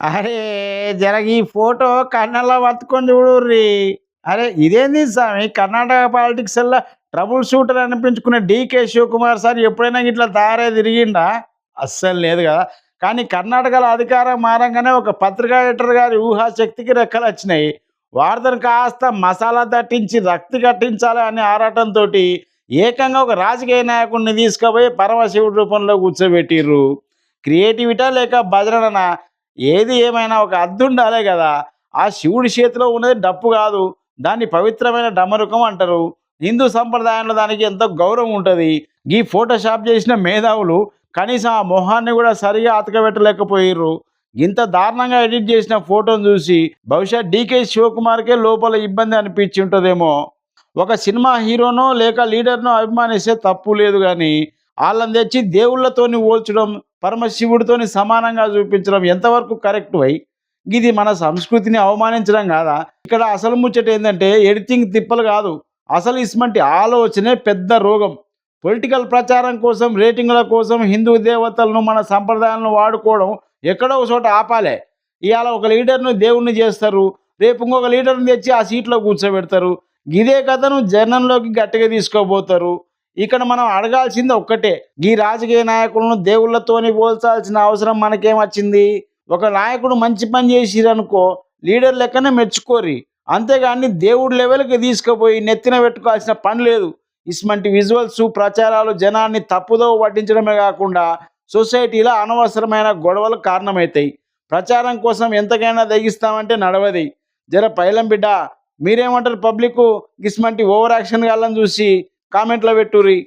అరే! జర ఈ ఫోటో కళ్ళలో పట్టుకొని చూడుర్రి. అరే! ఇదేంది సామి కర్ణాటక పాలిటిక్స్‌ల్లా ట్రబుల్ షూటర్ అనిపించుకునే 'డీకే శివకుమార్' సార్ ఎప్పుడైనా గిట్లా తయారై తిరిగిండా? అస్సలు లేదు గదా! కానీ కర్ణాటకలో అధికారం మారంగానే ఒక పత్రికా ఎడిటర్ గారి ఊహాశక్తికి రెక్కలొచ్చినాయి. వార్తను కాస్త మసాలా దట్టించి రక్తి కట్టించాలి అనే ఆరాటంతోటి ఏకంగా ఒక రాజకీయ నాయకుడిని తీసుకుపోయి పరమశివుడి రూపంలో కూర్చోబెట్టిర్రు. క్రియేటివిటా లేక భజననా? ఏది ఏమైనా ఒక హద్దుండాలే గదా! ఆ శివుడి చేతిలో ఉన్నది డప్పు గాదు. దాన్ని పవిత్రమైన డమరుకం అంటారు. హిందూ సంప్రదాయంలో దానికి ఎంతో గౌరవం ఉంటది. గీ ఫోటోషాప్ జేసిన మేధావులు కనీసం ఆ మొహాన్ని గూడా సరిగ్గా అతకబెట్టలేకపోయిర్రు. గింత దారుణంగా ఎడిట్ జేసిన ఫోటోను జూసి బహుశా 'డీకే శివకుమార్‌కే లోపల ఇబ్బంది అనిపించి ఉంటదేమో! ఒక సినిమా హీరోనో లేక లీడర్‌నో అభిమానిస్తే తప్పు లేదు గానీ, ఆళ్ళని తెచ్చి దేవుళ్ళతోని పోల్చడం, పరమశివుడితోని సమానంగా చూపించడం ఎంతవరకు కరెక్ట్ వై? గిది మన సంస్కృతిని అవమానించడం గాదా? ఇక్కడ అసలు ముచ్చట ఏందంటే ఎడిటింగ్ తిప్పలు గాదు. అసలు ఇస్మంటి ఆలోచనే పెద్ద రోగం. పొలిటికల్ ప్రచారం కోసం, రేటింగుల కోసం హిందూ దేవతలను, మన సంప్రదాయాలను వాడుకోవడం ఎక్కడో ఒక చోట ఆపాలే. ఇయాల ఒక లీడర్‌ను దేవుడిని జేస్తరు. రేపు ఇంకొక లీడర్‌ని తెచ్చి ఆ సీట్‌లో కూర్చోబెడతారు. గిదే కథను జనంలోకి గట్టిగా తీసుకోబోతారు. ఇక్కడ మనం అడగాల్సింది ఒక్కటే. గీ రాజకీయ నాయకులను దేవుళ్ళతోని పోల్చాల్సిన అవసరం మనకేమచ్చింది? ఒక నాయకుడు మంచి పని చేసిరనుకో, లీడర్ లెక్కనే మెచ్చుకోర్రి. అంతేగాని దేవుడి లెవెల్‌కి తీసుకుపోయి నెత్తిన పెట్టుకోవాల్సిన పని లేదు. ఇసుమంటి విజువల్సు, ప్రచారాలు జనాన్ని తప్పుదోవ పట్టించడమే గాకుండా, సొసైటీలో అనవసరమైన గొడవలకు కారణమైతాయి. ప్రచారం కోసం ఎంతకైనా తెగిస్తామంటే నడవది. జర పైలం బిడ్డ మీరేమంటారు పబ్లిక్కు గిసుమంటి ఓవర్ యాక్షన్ గాళ్ళని చూసి కామెంట్‌లో పెట్టుర్రి.